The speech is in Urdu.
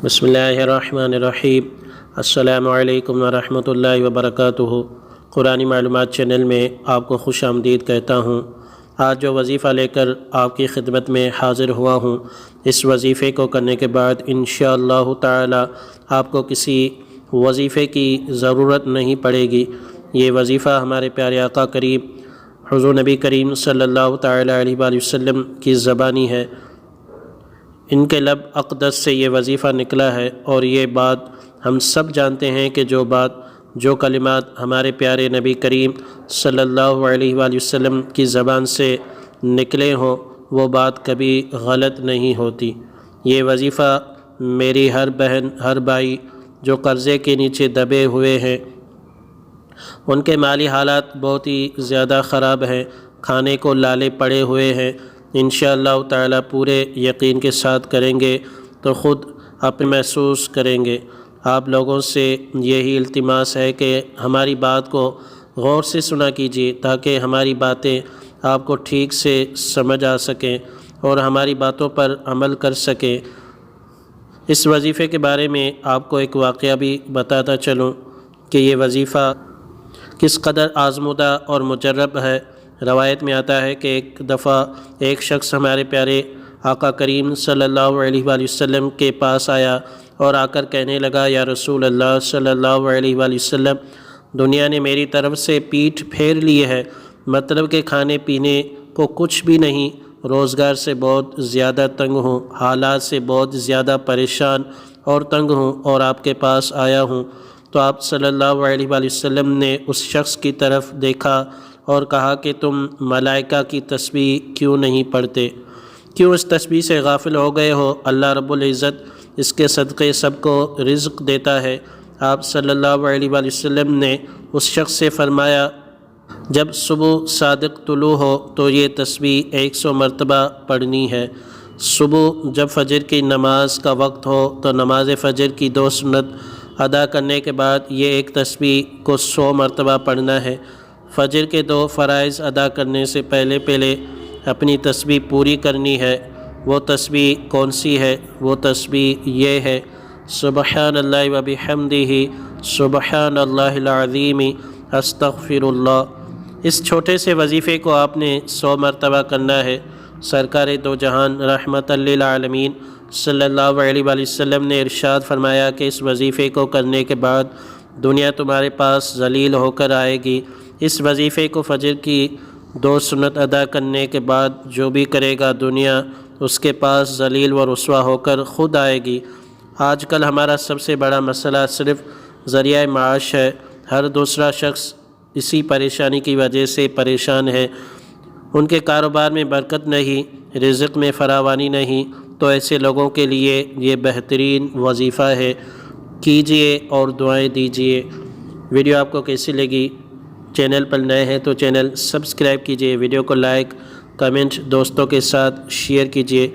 بسم اللہ الرحمن الرحیم۔ السلام علیکم ورحمۃ اللہ وبرکاتہ۔ قرآن معلومات چینل میں آپ کو خوش آمدید کہتا ہوں۔ آج جو وظیفہ لے کر آپ کی خدمت میں حاضر ہوا ہوں، اس وظیفے کو کرنے کے بعد انشاءاللہ تعالی آپ کو کسی وظیفے کی ضرورت نہیں پڑے گی۔ یہ وظیفہ ہمارے پیارے آقا کریم حضور نبی کریم صلی اللہ تعالی علیہ وآلہ وسلم کی زبانی ہے۔ ان کے لب اقدس سے یہ وظیفہ نکلا ہے، اور یہ بات ہم سب جانتے ہیں کہ جو کلمات ہمارے پیارے نبی کریم صلی اللہ علیہ وآلہ وسلم کی زبان سے نکلے ہوں وہ بات کبھی غلط نہیں ہوتی۔ یہ وظیفہ میری ہر بہن ہر بھائی جو قرضے کے نیچے دبے ہوئے ہیں، ان کے مالی حالات بہت ہی زیادہ خراب ہیں، کھانے کو لالے پڑے ہوئے ہیں، انشاءاللہ تعالی پورے یقین کے ساتھ کریں گے تو خود اپنے محسوس کریں گے۔ آپ لوگوں سے یہی التماس ہے کہ ہماری بات کو غور سے سنا کیجیے، تاکہ ہماری باتیں آپ کو ٹھیک سے سمجھ آ سکیں اور ہماری باتوں پر عمل کر سکیں۔ اس وظیفے کے بارے میں آپ کو ایک واقعہ بھی بتاتا چلوں کہ یہ وظیفہ کس قدر آزمودہ اور مجرب ہے۔ روایت میں آتا ہے کہ ایک دفعہ ایک شخص ہمارے پیارے آقا کریم صلی اللہ علیہ وآلہ وسلم کے پاس آیا اور آ کر کہنے لگا، یا رسول اللہ صلی اللہ علیہ وآلہ وسلم، دنیا نے میری طرف سے پیٹھ پھیر لی ہے، مطلب کہ کھانے پینے کو کچھ بھی نہیں، روزگار سے بہت زیادہ تنگ ہوں، حالات سے بہت زیادہ پریشان اور تنگ ہوں، اور آپ کے پاس آیا ہوں۔ تو آپ صلی اللہ علیہ وآلہ وسلم نے اس شخص کی طرف دیکھا اور کہا کہ تم ملائکہ کی تسبیح کیوں نہیں پڑھتے؟ کیوں اس تسبیح سے غافل ہو گئے ہو؟ اللہ رب العزت اس کے صدقے سب کو رزق دیتا ہے۔ آپ صلی اللہ علیہ وآلہ وسلم نے اس شخص سے فرمایا، جب صبح صادق طلوع ہو تو یہ تسبیح 100 مرتبہ پڑھنی ہے۔ صبح جب فجر کی نماز کا وقت ہو تو نماز فجر کی 2 سنت ادا کرنے کے بعد یہ ایک تسبیح کو 100 مرتبہ پڑھنا ہے۔ فجر کے 2 فرائض ادا کرنے سے پہلے اپنی تسبیح پوری کرنی ہے۔ وہ تسبیح کون سی ہے؟ وہ تسبیح یہ ہے، سبحان اللہ و بحمدہ، سبحان اللہ العظیم، استغفر اللہ۔ اس چھوٹے سے وظیفے کو آپ نے 100 مرتبہ کرنا ہے۔ سرکار دو جہان رحمت للعالمین صلی اللہ علیہ وآلہ وسلم نے ارشاد فرمایا کہ اس وظیفے کو کرنے کے بعد دنیا تمہارے پاس ذلیل ہو کر آئے گی۔ اس وظیفے کو فجر کی 2 سنت ادا کرنے کے بعد جو بھی کرے گا، دنیا اس کے پاس ذلیل و رسوا ہو کر خود آئے گی۔ آج کل ہمارا سب سے بڑا مسئلہ صرف ذریعہ معاش ہے۔ ہر دوسرا شخص اسی پریشانی کی وجہ سے پریشان ہے۔ ان کے کاروبار میں برکت نہیں، رزق میں فراوانی نہیں، تو ایسے لوگوں کے لیے یہ بہترین وظیفہ ہے۔ کیجئے اور دعائیں دیجئے۔ ویڈیو آپ کو کیسی لگی؟ چینل پر نئے ہیں تو چینل سبسکرائب کیجئے، ویڈیو کو لائک کمنٹ دوستوں کے ساتھ شیئر کیجئے۔